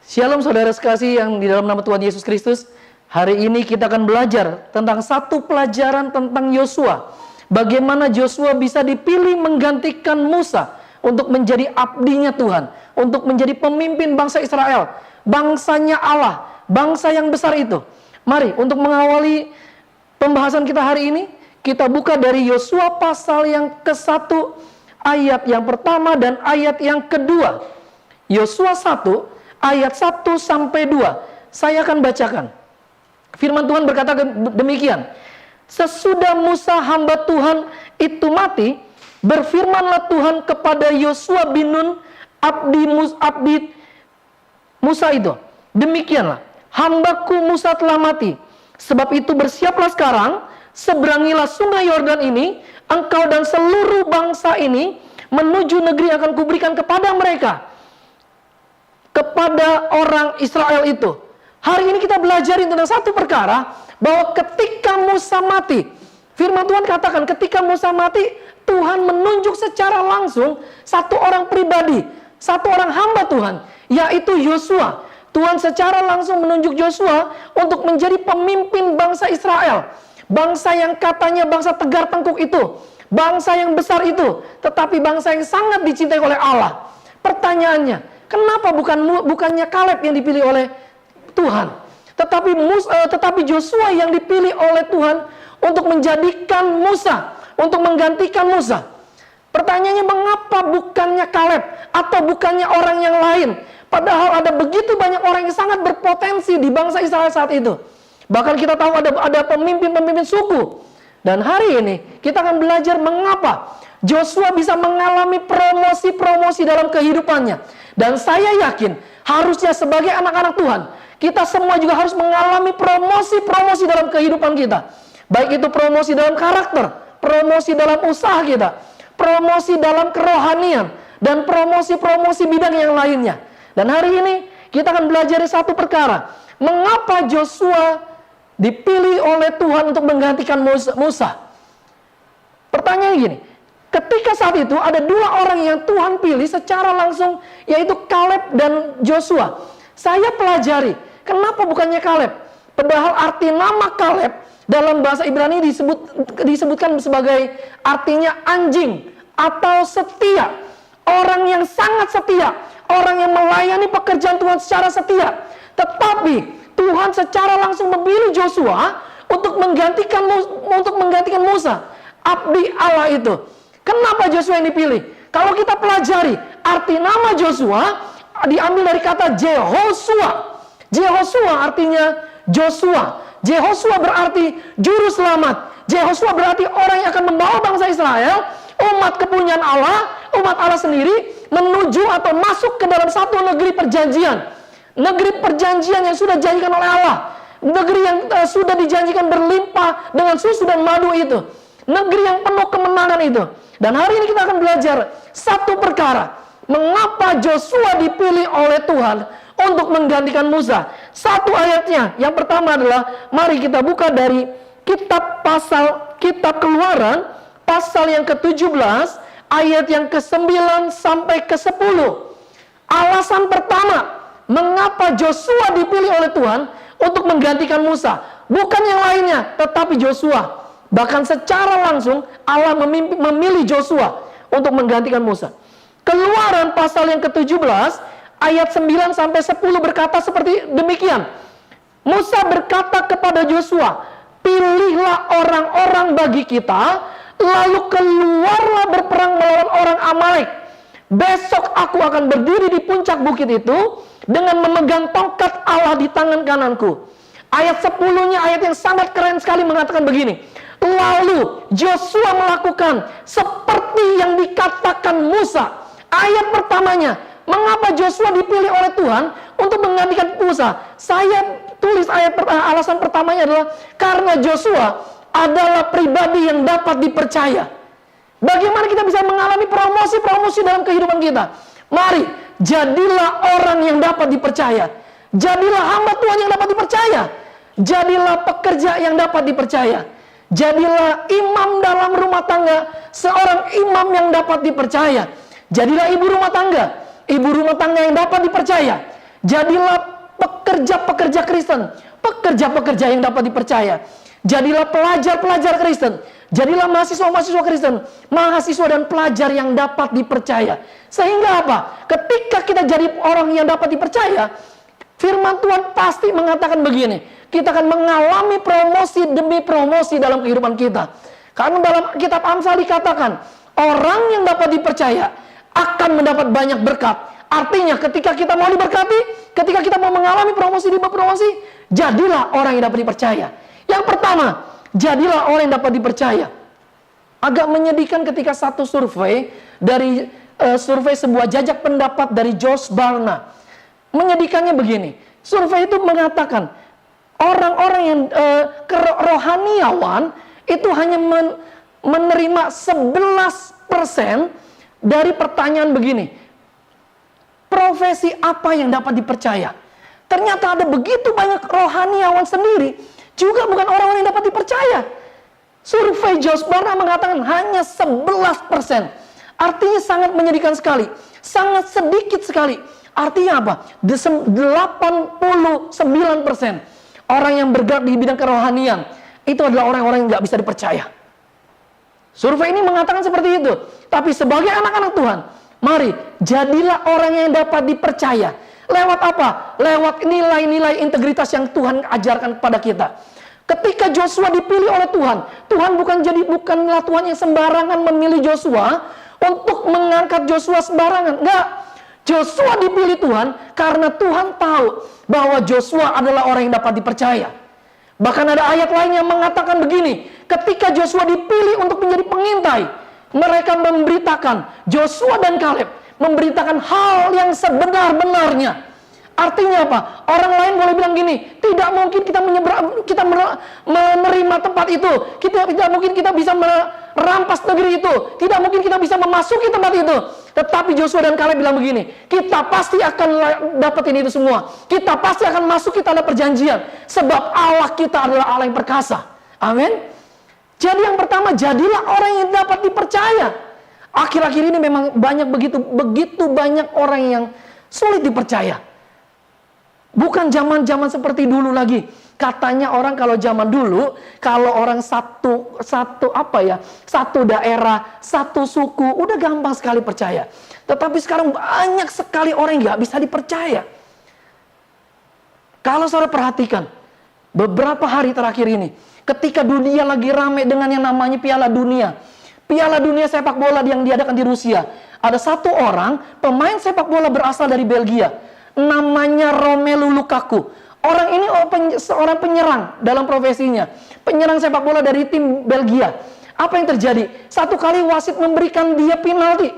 Shalom saudara sekasih yang di dalam nama Tuhan Yesus Kristus. Hari ini kita akan belajar tentang satu pelajaran tentang Yosua. Bagaimana Yosua bisa dipilih menggantikan Musa untuk menjadi abdinya Tuhan, untuk menjadi pemimpin bangsa Israel, bangsanya Allah, bangsa yang besar itu. Mari untuk mengawali pembahasan kita hari ini, kita buka dari Yosua pasal yang ke-1 ayat yang pertama dan ayat yang kedua. Yosua 1 ayat 1 sampai 2. Saya akan bacakan. Firman Tuhan berkata demikian. Sesudah Musa hamba Tuhan itu mati, berfirmanlah Tuhan kepada Yosua bin Nun, abdi Musa itu. Demikianlah, hambaku Musa telah mati. Sebab itu bersiaplah sekarang, seberangilah sungai Yordan ini, engkau dan seluruh bangsa ini, menuju negeri yang akan kuberikan kepada mereka, kepada orang Israel itu. Hari ini kita belajar tentang satu perkara, bahwa ketika Musa mati, firman Tuhan katakan ketika Musa mati, Tuhan menunjuk secara langsung satu orang pribadi, satu orang hamba Tuhan, yaitu Yosua. Tuhan secara langsung menunjuk Yosua untuk menjadi pemimpin bangsa Israel, bangsa yang katanya bangsa tegar tengkuk itu, bangsa yang besar itu, tetapi bangsa yang sangat dicintai oleh Allah. Pertanyaannya, kenapa bukannya Kaleb yang dipilih oleh Tuhan, tetapi Yosua yang dipilih oleh Tuhan untuk menjadikan Musa, untuk menggantikan Musa? Pertanyaannya, mengapa bukannya Kaleb atau bukannya orang yang lain? Padahal ada begitu banyak orang yang sangat berpotensi di bangsa Israel saat itu. Bahkan kita tahu ada pemimpin-pemimpin suku. Dan hari ini kita akan belajar mengapa Yosua bisa mengalami promosi-promosi dalam kehidupannya. Dan saya yakin harusnya sebagai anak-anak Tuhan, kita semua juga harus mengalami promosi-promosi dalam kehidupan kita. Baik itu promosi dalam karakter, promosi dalam usaha kita, promosi dalam kerohanian, dan promosi-promosi bidang yang lainnya. Dan hari ini kita akan belajar satu perkara. Mengapa Yosua dipilih oleh Tuhan untuk menggantikan Musa? Pertanyaannya gini, ketika saat itu ada dua orang yang Tuhan pilih secara langsung, yaitu Kaleb dan Yosua. Saya pelajari, kenapa bukannya Kaleb? Padahal arti nama Kaleb dalam bahasa Ibrani disebutkan sebagai artinya anjing atau setia. Orang yang sangat setia, orang yang melayani pekerjaan Tuhan secara setia. Tetapi Tuhan secara langsung memilih Yosua untuk menggantikan Musa, abdi Allah itu. Kenapa Yosua yang dipilih? Kalau kita pelajari, arti nama Yosua diambil dari kata Jehoshua. Jehoshua artinya Joshua. Jehoshua berarti juru selamat. Jehoshua berarti orang yang akan membawa bangsa Israel, umat kepunyaan Allah, umat Allah sendiri, menuju atau masuk ke dalam satu negeri perjanjian. Negeri perjanjian yang sudah dijanjikan oleh Allah. Negeri yang sudah dijanjikan berlimpah dengan susu dan madu itu. Negeri yang penuh kemenangan itu. Dan hari ini kita akan belajar satu perkara. Mengapa Yosua dipilih oleh Tuhan untuk menggantikan Musa? Satu ayatnya. Yang pertama adalah, mari kita buka dari kitab Keluaran, pasal yang ke-17, ayat yang ke-9 sampai ke-10. Alasan pertama, mengapa Yosua dipilih oleh Tuhan untuk menggantikan Musa? Bukan yang lainnya, tetapi Yosua. Bahkan secara langsung Allah memilih Yosua untuk menggantikan Musa. Keluaran pasal yang ke-17 ayat 9 sampai 10 berkata seperti demikian. Musa berkata kepada Yosua, pilihlah orang-orang bagi kita, lalu keluarlah berperang melawan orang Amalek. Besok aku akan berdiri di puncak bukit itu dengan memegang tongkat Allah di tangan kananku. Ayat 10-nya ayat yang sangat keren sekali mengatakan begini. Lalu Yosua melakukan seperti yang dikatakan Musa. Ayat pertamanya, mengapa Yosua dipilih oleh Tuhan untuk menggantikan Musa? Saya tulis alasan pertamanya adalah karena Yosua adalah pribadi yang dapat dipercaya. Bagaimana kita bisa mengalami promosi-promosi dalam kehidupan kita? Mari, jadilah orang yang dapat dipercaya. Jadilah hamba Tuhan yang dapat dipercaya. Jadilah pekerja yang dapat dipercaya. Jadilah imam dalam rumah tangga, seorang imam yang dapat dipercaya. Jadilah ibu rumah tangga yang dapat dipercaya. Jadilah pekerja-pekerja Kristen, pekerja-pekerja yang dapat dipercaya. Jadilah pelajar-pelajar Kristen, jadilah mahasiswa-mahasiswa Kristen, mahasiswa dan pelajar yang dapat dipercaya. Sehingga apa? Ketika kita jadi orang yang dapat dipercaya, firman Tuhan pasti mengatakan begini, kita akan mengalami promosi demi promosi dalam kehidupan kita. Karena dalam kitab Amsal dikatakan, orang yang dapat dipercaya akan mendapat banyak berkat. Artinya ketika kita mau diberkati, ketika kita mau mengalami promosi demi promosi, jadilah orang yang dapat dipercaya. Yang pertama, jadilah orang yang dapat dipercaya. Agak menyedihkan ketika satu survei dari survei sebuah jajak pendapat dari Josh Barna. Menyedihkannya begini, survei itu mengatakan orang-orang yang rohaniawan itu hanya menerima 11% dari pertanyaan begini, profesi apa yang dapat dipercaya. Ternyata ada begitu banyak rohaniawan sendiri juga bukan orang-orang yang dapat dipercaya. Survei Josh Barna mengatakan hanya 11%. Artinya sangat menyedihkan sekali, sangat sedikit sekali. Artinya apa? 89% orang yang bergerak di bidang kerohanian itu adalah orang-orang yang nggak bisa dipercaya. Survei ini mengatakan seperti itu. Tapi sebagai anak-anak Tuhan, mari jadilah orang yang dapat dipercaya. Lewat apa? Lewat nilai-nilai integritas yang Tuhan ajarkan kepada kita. Ketika Joshua dipilih oleh Tuhan, Tuhan bukanlah Tuhan yang sembarangan memilih Joshua untuk mengangkat Joshua sembarangan. Enggak. Joshua dipilih Tuhan karena Tuhan tahu bahwa Joshua adalah orang yang dapat dipercaya. Bahkan ada ayat lain yang mengatakan begini, ketika Joshua dipilih untuk menjadi pengintai, mereka memberitakan, Joshua dan Kaleb memberitakan hal yang sebenar-benarnya. Artinya apa? Orang lain boleh bilang gini, tidak mungkin kita menerima tempat itu, tidak mungkin kita bisa merampas negeri itu, tidak mungkin kita bisa memasuki tempat itu. Tetapi Joshua dan Kaleb bilang begini, kita pasti akan dapetin itu semua, kita pasti akan masuk ke tanah perjanjian, sebab Allah kita adalah Allah yang perkasa. Amin. Jadi yang pertama, jadilah orang yang dapat dipercaya. Akhir-akhir ini memang begitu banyak orang yang sulit dipercaya. Bukan zaman-zaman seperti dulu lagi. Katanya orang kalau zaman dulu, kalau orang satu daerah, satu suku, udah gampang sekali percaya. Tetapi sekarang banyak sekali orang yang nggak bisa dipercaya. Kalau saudara perhatikan, beberapa hari terakhir ini, ketika dunia lagi ramai dengan yang namanya Piala Dunia sepak bola yang diadakan di Rusia, ada satu orang pemain sepak bola berasal dari Belgia. Namanya Romelu Lukaku. Orang ini seorang penyerang dalam profesinya. Penyerang sepak bola dari tim Belgia. Apa yang terjadi? Satu kali wasit memberikan dia penalti.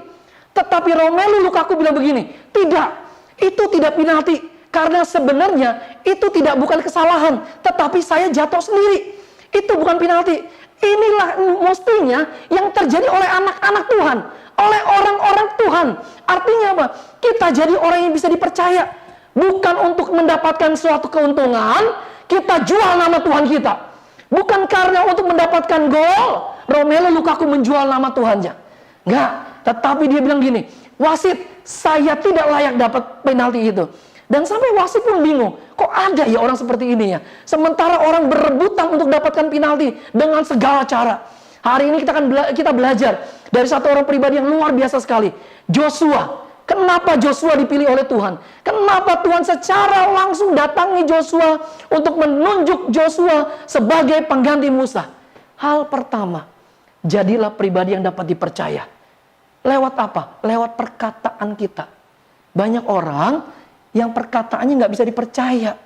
Tetapi Romelu Lukaku bilang begini, tidak, itu tidak penalti. Karena sebenarnya itu bukan kesalahan. Tetapi saya jatuh sendiri. Itu bukan penalti. Inilah mestinya yang terjadi oleh anak-anak Tuhan, oleh orang-orang Tuhan. Artinya apa? Kita jadi orang yang bisa dipercaya. Bukan untuk mendapatkan suatu keuntungan, kita jual nama Tuhan kita. Bukan karena untuk mendapatkan gol, Romelu Lukaku menjual nama Tuhannya. Enggak, tetapi dia bilang gini, wasit, saya tidak layak dapat penalti itu. Dan sampai wasit pun bingung, kok ada ya orang seperti ini ya? Sementara orang berebutan untuk dapatkan penalti dengan segala cara. Hari ini kita belajar dari satu orang pribadi yang luar biasa sekali, Joshua. Kenapa Joshua dipilih oleh Tuhan? Kenapa Tuhan secara langsung datangi Joshua untuk menunjuk Joshua sebagai pengganti Musa? Hal pertama, jadilah pribadi yang dapat dipercaya. Lewat apa? Lewat perkataan kita. Banyak orang yang perkataannya nggak bisa dipercaya.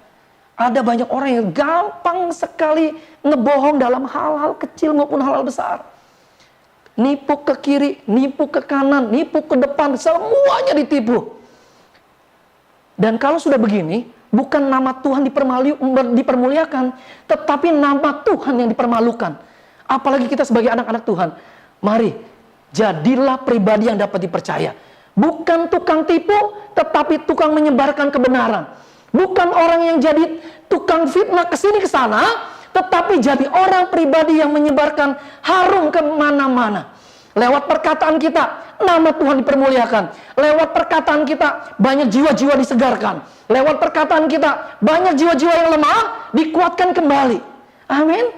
Ada banyak orang yang gampang sekali ngebohong dalam hal-hal kecil maupun hal-hal besar. Nipu ke kiri, nipu ke kanan, nipu ke depan, semuanya ditipu. Dan kalau sudah begini, bukan nama Tuhan dipermuliakan, tetapi nama Tuhan yang dipermalukan. Apalagi kita sebagai anak-anak Tuhan. Mari, jadilah pribadi yang dapat dipercaya. Bukan tukang tipu, tetapi tukang menyebarkan kebenaran. Bukan orang yang jadi tukang fitnah kesini ke sana, tetapi jadi orang pribadi yang menyebarkan harum kemana-mana. Lewat perkataan kita, nama Tuhan dipermuliakan. Lewat perkataan kita, banyak jiwa-jiwa disegarkan. Lewat perkataan kita, banyak jiwa-jiwa yang lemah dikuatkan kembali. Amin.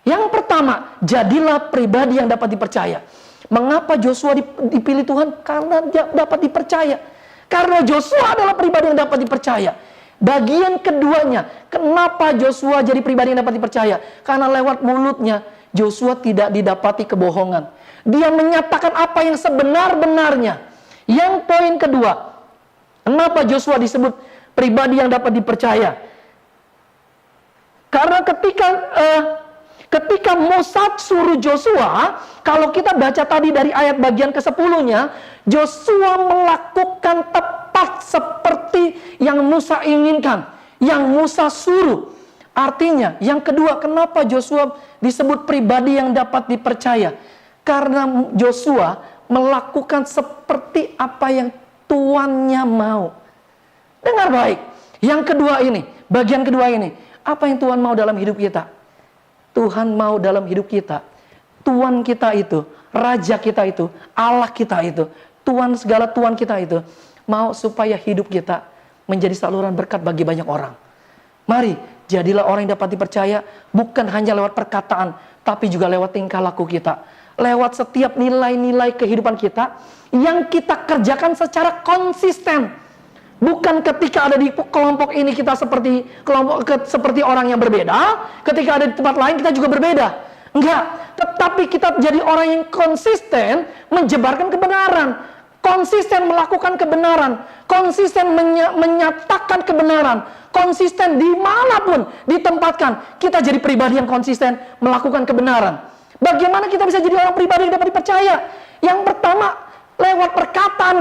Yang pertama, jadilah pribadi yang dapat dipercaya. Mengapa Joshua dipilih Tuhan? Karena dia dapat dipercaya. Karena Joshua adalah pribadi yang dapat dipercaya. Bagian keduanya, kenapa Joshua jadi pribadi yang dapat dipercaya? Karena lewat mulutnya, Joshua tidak didapati kebohongan. Dia menyatakan apa yang sebenar-benarnya. Yang poin kedua, kenapa Joshua disebut pribadi yang dapat dipercaya? Karena ketika Mossad suruh Joshua, kalau kita baca tadi dari ayat bagian ke-10-nya, Joshua melakukan tepat seperti yang Musa inginkan, yang Musa suruh. Artinya, yang kedua, kenapa Joshua disebut pribadi yang dapat dipercaya? Karena Joshua melakukan seperti apa yang tuannya mau. Dengar baik. Yang kedua ini, bagian kedua ini, apa yang Tuhan mau dalam hidup kita? Tuhan mau dalam hidup kita, Tuhan kita itu, Raja kita itu, Allah kita itu, Tuhan segala Tuhan kita itu, mau supaya hidup kita menjadi saluran berkat bagi banyak orang. Mari, jadilah orang yang dapat dipercaya, bukan hanya lewat perkataan, tapi juga lewat tingkah laku kita. Lewat setiap nilai-nilai kehidupan kita, yang kita kerjakan secara konsisten. Bukan ketika ada di kelompok ini kita seperti orang yang berbeda, ketika ada di tempat lain kita juga berbeda. Enggak, tetapi kita jadi orang yang konsisten menyebarkan kebenaran, konsisten melakukan kebenaran, konsisten menyatakan kebenaran, konsisten dimanapun ditempatkan, kita jadi pribadi yang konsisten melakukan kebenaran. Bagaimana kita bisa jadi orang pribadi yang dapat dipercaya? Yang pertama, lewat perkataan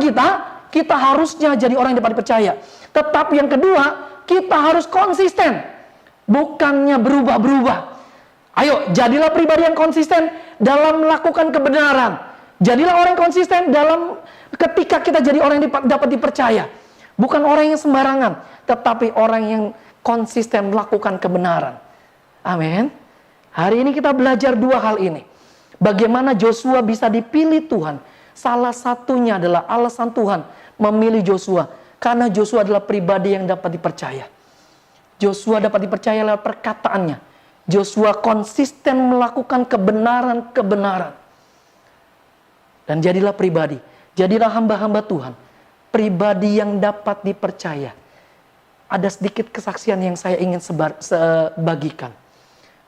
kita harusnya jadi orang yang dapat dipercaya. Tetapi yang kedua, kita harus konsisten, bukannya berubah-berubah. Ayo, jadilah pribadi yang konsisten dalam melakukan kebenaran. Jadilah orang yang konsisten dalam ketika kita jadi orang yang dapat dipercaya. Bukan orang yang sembarangan, tetapi orang yang konsisten melakukan kebenaran. Amin. Hari ini kita belajar dua hal ini. Bagaimana Joshua bisa dipilih Tuhan. Salah satunya adalah alasan Tuhan memilih Joshua. Karena Joshua adalah pribadi yang dapat dipercaya. Joshua dapat dipercaya lewat perkataannya. Joshua konsisten melakukan kebenaran-kebenaran. Dan jadilah pribadi. Jadilah hamba-hamba Tuhan. Pribadi yang dapat dipercaya. Ada sedikit kesaksian yang saya ingin bagikan.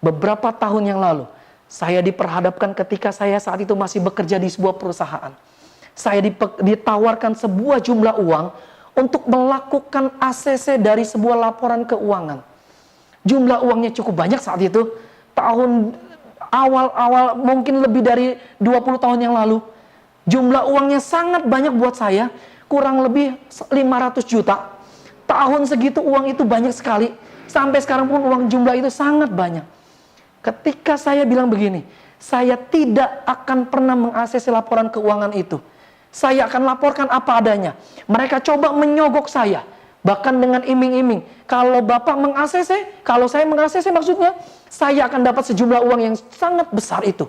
Beberapa tahun yang lalu, saya diperhadapkan ketika saya saat itu masih bekerja di sebuah perusahaan. Saya ditawarkan sebuah jumlah uang untuk melakukan ACC dari sebuah laporan keuangan. Jumlah uangnya cukup banyak saat itu. Tahun awal-awal mungkin lebih dari 20 tahun yang lalu. Jumlah uangnya sangat banyak buat saya. Kurang lebih 500 juta. Tahun segitu uang itu banyak sekali. Sampai sekarang pun uang jumlah itu sangat banyak. Ketika saya bilang begini, saya tidak akan pernah meng-ACC laporan keuangan itu. Saya akan laporkan apa adanya. Mereka coba menyogok saya. Bahkan dengan iming-iming. Kalau Bapak meng-ACC, kalau saya meng-ACC maksudnya, saya akan dapat sejumlah uang yang sangat besar itu.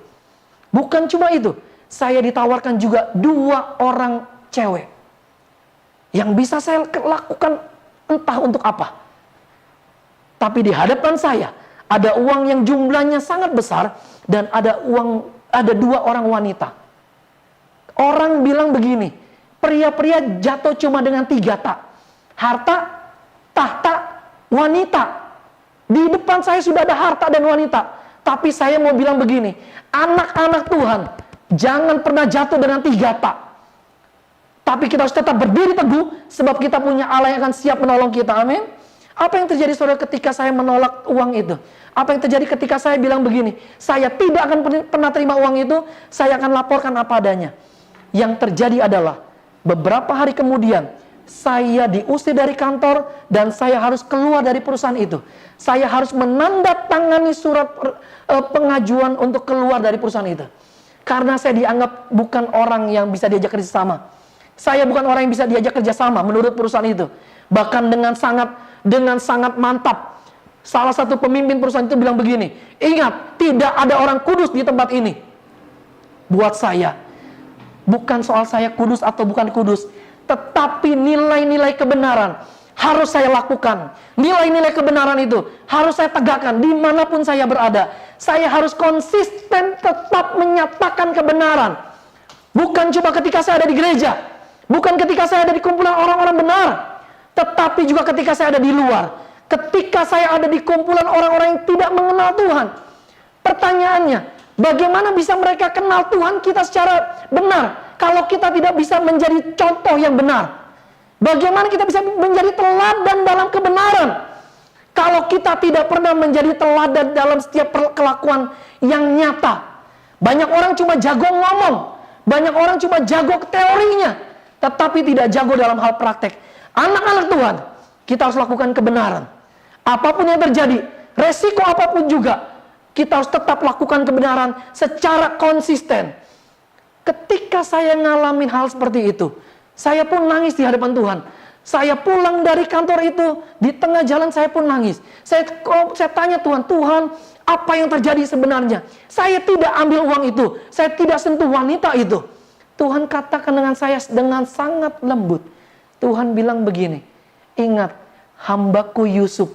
Bukan cuma itu. Saya ditawarkan juga 2 orang cewek. Yang bisa saya lakukan entah untuk apa. Tapi di hadapan saya, ada uang yang jumlahnya sangat besar dan ada 2 orang wanita. Orang bilang begini, pria-pria jatuh cuma dengan 3 tak. Harta, tahta, wanita. Di depan saya sudah ada harta dan wanita. Tapi saya mau bilang begini, anak-anak Tuhan, jangan pernah jatuh dengan 3 tak. Tapi kita harus tetap berdiri teguh, sebab kita punya Allah yang akan siap menolong kita. Amin. Apa yang terjadi saudara ketika saya menolak uang itu? Apa yang terjadi ketika saya bilang begini, saya tidak akan pernah terima uang itu, saya akan laporkan apa adanya. Yang terjadi adalah, beberapa hari kemudian, saya diusir dari kantor, dan saya harus keluar dari perusahaan itu. Saya harus menandatangani surat pengajuan untuk keluar dari perusahaan itu. Karena saya dianggap bukan orang yang bisa diajak kerjasama. Saya bukan orang yang bisa diajak kerjasama menurut perusahaan itu. Bahkan dengan sangat mantap. Salah satu pemimpin perusahaan itu bilang begini, ingat, tidak ada orang kudus di tempat ini. Buat saya, Bukan soal saya kudus atau bukan kudus, tetapi nilai-nilai kebenaran harus saya lakukan. Nilai-nilai kebenaran itu harus saya tegakkan dimanapun saya berada. Saya harus konsisten tetap menyatakan kebenaran. Bukan cuma ketika saya ada di gereja, bukan ketika saya ada di kumpulan orang-orang benar, tetapi juga ketika saya ada di luar. Ketika saya ada di kumpulan orang-orang yang tidak mengenal Tuhan. Pertanyaannya, bagaimana bisa mereka kenal Tuhan kita secara benar kalau kita tidak bisa menjadi contoh yang benar? Bagaimana kita bisa menjadi teladan dalam kebenaran kalau kita tidak pernah menjadi teladan dalam setiap kelakuan yang nyata? Banyak orang cuma jago ngomong, banyak orang cuma jago teorinya, tetapi tidak jago dalam hal praktek. Anak-anak Tuhan, kita harus lakukan kebenaran. Apapun yang terjadi, resiko apapun juga, kita harus tetap lakukan kebenaran secara konsisten. Ketika saya ngalamin hal seperti itu, saya pun nangis di hadapan Tuhan. Saya pulang dari kantor itu, di tengah jalan saya pun nangis. Saya tanya Tuhan, Tuhan, apa yang terjadi sebenarnya? Saya tidak ambil uang itu, saya tidak sentuh wanita itu. Tuhan katakan dengan saya dengan sangat lembut. Tuhan bilang begini, ingat, hambaku Yusuf,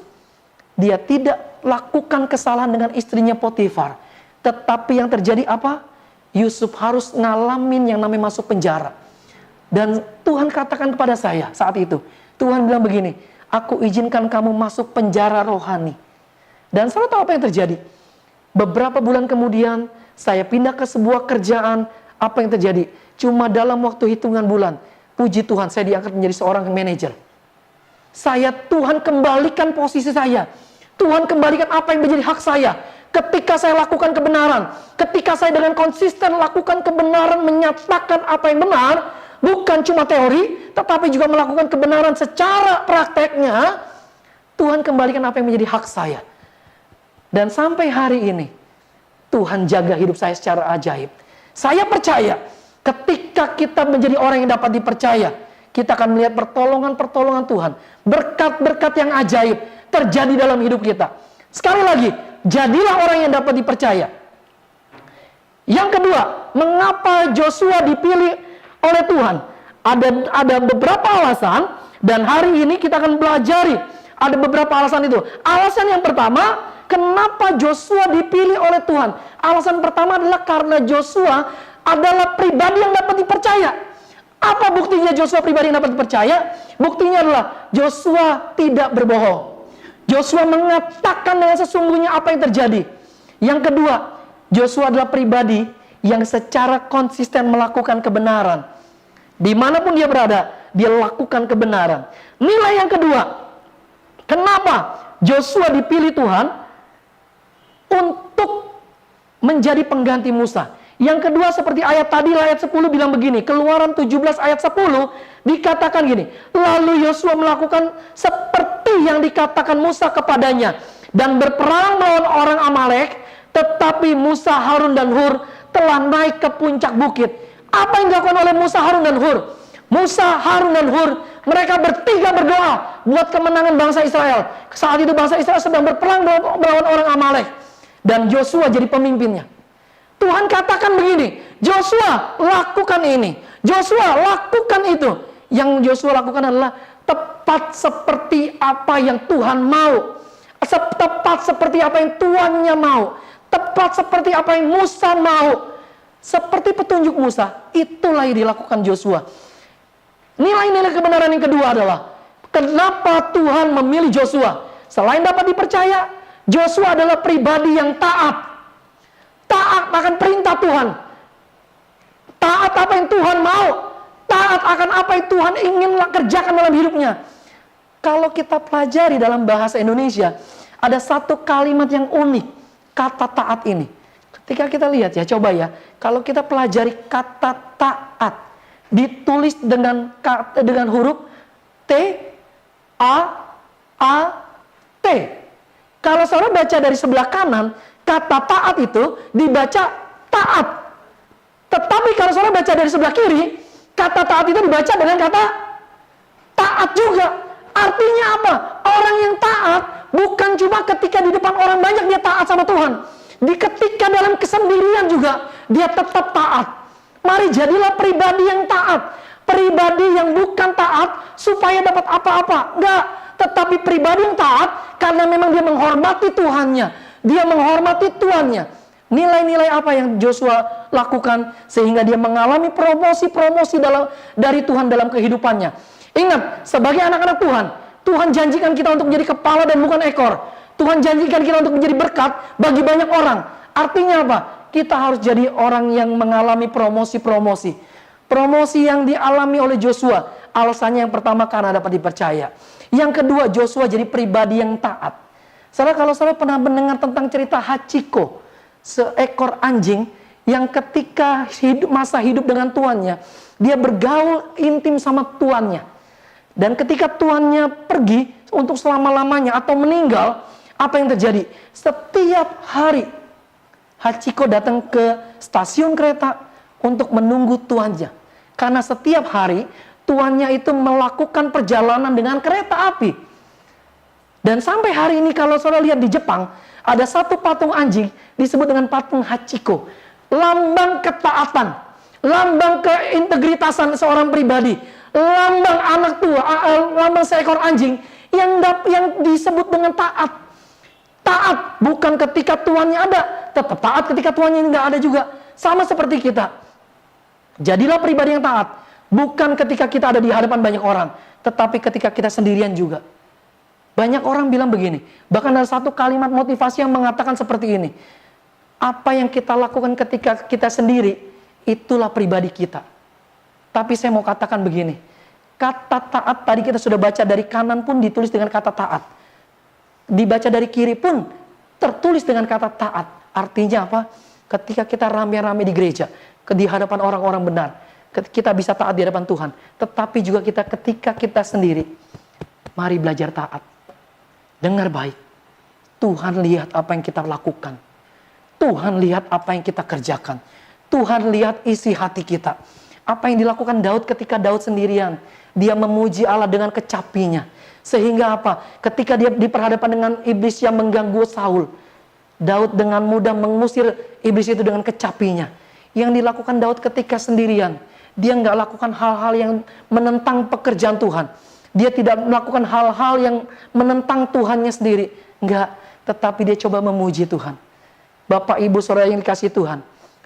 dia tidak lakukan kesalahan dengan istrinya Potifar. Tetapi yang terjadi apa? Yusuf harus ngalamin yang namanya masuk penjara. Dan Tuhan katakan kepada saya saat itu, Tuhan bilang begini, aku izinkan kamu masuk penjara rohani. Dan saudara tahu apa yang terjadi? Beberapa bulan kemudian, saya pindah ke sebuah kerjaan. Apa yang terjadi? Cuma dalam waktu hitungan bulan, puji Tuhan, saya diangkat menjadi seorang manajer. Tuhan kembalikan posisi saya. Tuhan kembalikan apa yang menjadi hak saya. Ketika saya lakukan kebenaran, ketika saya dengan konsisten lakukan kebenaran, menyatakan apa yang benar, bukan cuma teori, tetapi juga melakukan kebenaran secara prakteknya, Tuhan kembalikan apa yang menjadi hak saya. Dan sampai hari ini, Tuhan jaga hidup saya secara ajaib. Saya percaya, ketika kita menjadi orang yang dapat dipercaya, kita akan melihat pertolongan-pertolongan Tuhan. Berkat-berkat yang ajaib terjadi dalam hidup kita. Sekali lagi, jadilah orang yang dapat dipercaya. Yang kedua, mengapa Joshua dipilih oleh Tuhan? Ada beberapa alasan, dan hari ini kita akan pelajari ada beberapa alasan itu. Alasan yang pertama, kenapa Joshua dipilih oleh Tuhan? Alasan pertama adalah karena Joshua adalah pribadi yang dapat dipercaya. Apa buktinya Joshua pribadi yang dapat dipercaya? Buktinya adalah Joshua tidak berbohong. Joshua mengatakan dengan sesungguhnya apa yang terjadi. Yang kedua, Joshua adalah pribadi yang secara konsisten melakukan kebenaran. Dimanapun dia berada, dia lakukan kebenaran. Nilai yang kedua, kenapa Joshua dipilih Tuhan untuk menjadi pengganti Musa? Yang kedua, seperti ayat tadi, ayat 10 bilang begini, Keluaran 17 ayat 10 dikatakan gini, lalu Yosua melakukan seperti yang dikatakan Musa kepadanya dan berperang melawan orang Amalek, tetapi Musa, Harun dan Hur telah naik ke puncak bukit. Apa yang dilakukan oleh Musa, Harun dan Hur? Musa, Harun dan Hur, mereka bertiga berdoa buat kemenangan bangsa Israel. Saat itu bangsa Israel sedang berperang melawan orang Amalek, dan Joshua jadi pemimpinnya. Tuhan katakan begini, Joshua lakukan ini, Joshua lakukan itu. Yang Joshua lakukan adalah tepat seperti apa yang Tuhan mau, tepat seperti apa yang tuannya mau, tepat seperti apa yang Musa mau. Seperti petunjuk Musa, itulah yang dilakukan Joshua. Nilai-nilai kebenaran yang kedua adalah, kenapa Tuhan memilih Joshua? Selain dapat dipercaya, Joshua adalah pribadi yang taat. Taat akan perintah Tuhan. Taat apa yang Tuhan mau. Taat akan apa yang Tuhan ingin kerjakan dalam hidupnya. Kalau kita pelajari dalam bahasa Indonesia, ada satu kalimat yang unik, kata taat ini. Ketika kita lihat ya, coba ya, kalau kita pelajari kata taat, ditulis dengan huruf T, A, T. Kalau saudara baca dari sebelah kanan, kata taat itu dibaca taat. Tetapi kalau saudara baca dari sebelah kiri, kata taat itu dibaca dengan kata taat juga. Artinya apa? Orang yang taat bukan cuma ketika di depan orang banyak dia taat sama Tuhan. Ketika dalam kesendirian juga dia tetap taat. Mari jadilah pribadi yang taat. Pribadi yang bukan taat supaya dapat apa-apa. Enggak. Tetapi pribadi yang taat karena memang dia menghormati Tuhannya. Dia menghormati Tuhannya. Nilai-nilai apa yang Joshua lakukan sehingga dia mengalami promosi-promosi dari Tuhan dalam kehidupannya. Ingat, sebagai anak-anak Tuhan, Tuhan janjikan kita untuk menjadi kepala dan bukan ekor. Tuhan janjikan kita untuk menjadi berkat bagi banyak orang. Artinya apa? Kita harus jadi orang yang mengalami promosi-promosi. Promosi yang dialami oleh Joshua, alasannya yang pertama karena dapat dipercaya. Yang kedua, Joshua jadi pribadi yang taat. Saudara, kalau saudara pernah mendengar tentang cerita Hachiko, seekor anjing yang ketika masa hidup dengan tuannya, dia bergaul intim sama tuannya. Dan ketika tuannya pergi untuk selama-lamanya atau meninggal, apa yang terjadi? Setiap hari Hachiko datang ke stasiun kereta untuk menunggu tuannya. Karena setiap hari tuannya itu melakukan perjalanan dengan kereta api. Dan sampai hari ini kalau saudara lihat di Jepang, ada satu patung anjing disebut dengan patung Hachiko. Lambang ketaatan, lambang keintegritasan seorang pribadi, lambang anak tua, lambang seekor anjing yang disebut dengan taat. Taat bukan ketika tuannya ada, tetap taat ketika tuannya nggak ada juga. Sama seperti kita. Jadilah pribadi yang taat, bukan ketika kita ada di hadapan banyak orang, tetapi ketika kita sendirian juga. Banyak orang bilang begini, bahkan ada satu kalimat motivasi yang mengatakan seperti ini. Apa yang kita lakukan ketika kita sendiri, itulah pribadi kita. Tapi saya mau katakan begini, kata taat tadi kita sudah baca dari kanan pun ditulis dengan kata taat. Dibaca dari kiri pun tertulis dengan kata taat. Artinya apa? Ketika kita rame-rame di gereja, di hadapan orang-orang benar, kita bisa taat di hadapan Tuhan. Tetapi juga ketika kita sendiri, mari belajar taat. Dengar baik, Tuhan lihat apa yang kita lakukan. Tuhan lihat apa yang kita kerjakan. Tuhan lihat isi hati kita. Apa yang dilakukan Daud ketika Daud sendirian. Dia memuji Allah dengan kecapinya. Sehingga apa? Ketika dia diperhadapkan dengan iblis yang mengganggu Saul, Daud dengan mudah mengusir iblis itu dengan kecapinya. Yang dilakukan Daud ketika sendirian, dia nggak lakukan hal-hal yang menentang pekerjaan Tuhan. Dia tidak melakukan hal-hal yang menentang Tuhannya sendiri. Enggak, tetapi dia coba memuji Tuhan. Bapak, Ibu, Saudara yang dikasihi Tuhan,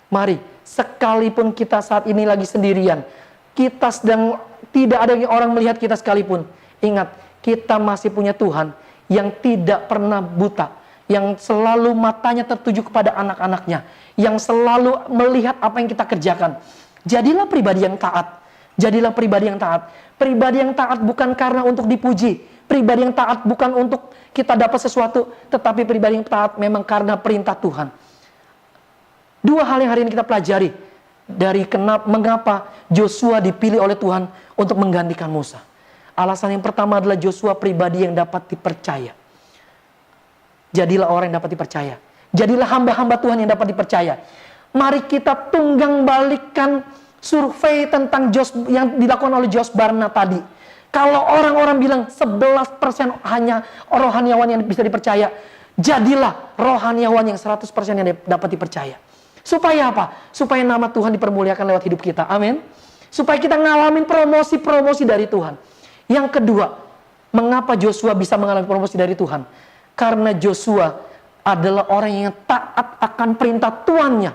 mari, sekalipun kita saat ini lagi sendirian, kita sedang tidak ada orang melihat kita sekalipun, ingat, kita masih punya Tuhan yang tidak pernah buta, yang selalu matanya tertuju kepada anak-anaknya, yang selalu melihat apa yang kita kerjakan. Jadilah pribadi yang taat. Jadilah pribadi yang taat. Pribadi yang taat bukan karena untuk dipuji. Pribadi yang taat bukan untuk kita dapat sesuatu, tetapi pribadi yang taat memang karena perintah Tuhan. Dua hal yang hari ini kita pelajari dari mengapa Joshua dipilih oleh Tuhan untuk menggantikan Musa. Alasan yang pertama adalah Joshua pribadi yang dapat dipercaya. Jadilah orang yang dapat dipercaya. Jadilah hamba-hamba Tuhan yang dapat dipercaya. Mari kita tunggang balikan survei tentang yang dilakukan oleh Josh Barna tadi. Kalau orang-orang bilang 11% hanya rohaniawan yang bisa dipercaya, jadilah rohaniawan yang 100% yang dapat dipercaya. Supaya apa? Supaya nama Tuhan dipermuliakan lewat hidup kita. Amin. Supaya kita ngalamin promosi-promosi dari Tuhan. Yang kedua, mengapa Joshua bisa mengalami promosi dari Tuhan? Karena Joshua adalah orang yang taat akan perintah tuannya.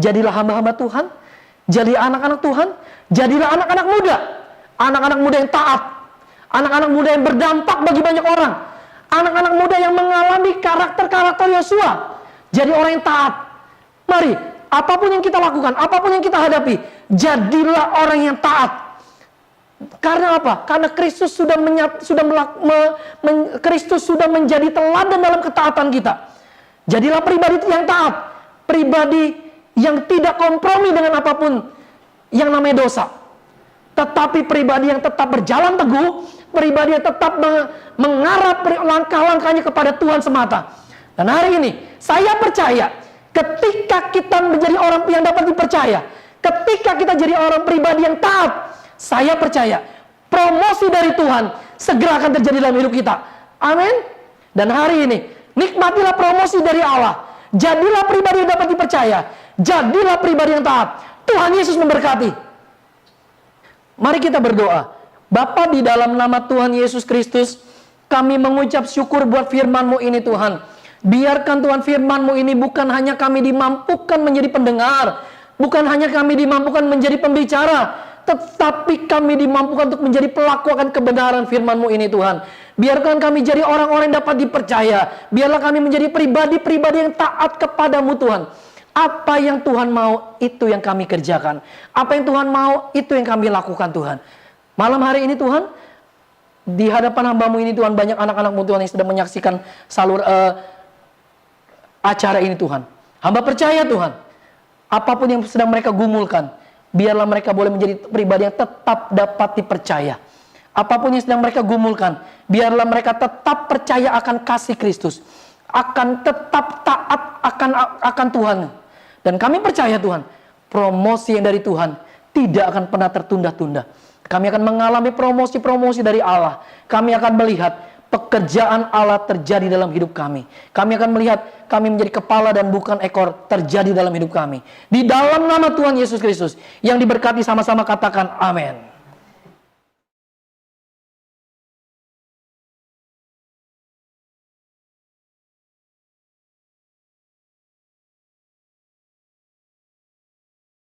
Jadilah hamba-hamba Tuhan, jadilah anak-anak Tuhan, jadilah anak-anak muda. Anak-anak muda yang taat, anak-anak muda yang berdampak bagi banyak orang, anak-anak muda yang mengalami karakter-karakter Yosua. Jadi orang yang taat. Mari, apapun yang kita lakukan, apapun yang kita hadapi, jadilah orang yang taat. Karena apa? Karena Kristus Kristus sudah menjadi teladan dalam ketaatan kita. Jadilah pribadi yang taat, pribadi yang tidak kompromi dengan apapun yang namanya dosa. Tetapi pribadi yang tetap berjalan teguh, pribadi yang tetap mengarah langkah-langkahnya kepada Tuhan semata. Dan hari ini, saya percaya, ketika kita menjadi orang yang dapat dipercaya, ketika kita jadi orang pribadi yang taat, saya percaya, promosi dari Tuhan segera akan terjadi dalam hidup kita. Amin. Dan hari ini, nikmatilah promosi dari Allah. Jadilah pribadi yang dapat dipercaya. Jadilah pribadi yang taat. Tuhan Yesus memberkati. Mari kita berdoa. Bapa, di dalam nama Tuhan Yesus Kristus, kami mengucap syukur buat firman-Mu ini Tuhan. Biarkan Tuhan firman-Mu ini bukan hanya kami dimampukan menjadi pendengar, bukan hanya kami dimampukan menjadi pembicara, tetapi kami dimampukan untuk menjadi pelaku akan kebenaran firman-Mu ini Tuhan. Biarkan kami jadi orang-orang yang dapat dipercaya. Biarlah kami menjadi pribadi-pribadi yang taat kepadamu Tuhan. Apa yang Tuhan mau, itu yang kami kerjakan. Apa yang Tuhan mau, itu yang kami lakukan Tuhan. Malam hari ini Tuhan, di hadapan hamba-Mu ini Tuhan, banyak anak-anak-Mu Tuhan yang sedang menyaksikan acara ini Tuhan. Hamba percaya Tuhan, apapun yang sedang mereka gumulkan, biarlah mereka boleh menjadi pribadi yang tetap dapat dipercaya. Apapun yang sedang mereka gumulkan, biarlah mereka tetap percaya akan kasih Kristus, akan tetap taat akan Tuhan. Dan kami percaya Tuhan, promosi yang dari Tuhan tidak akan pernah tertunda-tunda. Kami akan mengalami promosi-promosi dari Allah. Kami akan melihat pekerjaan Allah terjadi dalam hidup kami. Kami akan melihat kami menjadi kepala dan bukan ekor terjadi dalam hidup kami. Di dalam nama Tuhan Yesus Kristus yang diberkati, sama-sama katakan amin.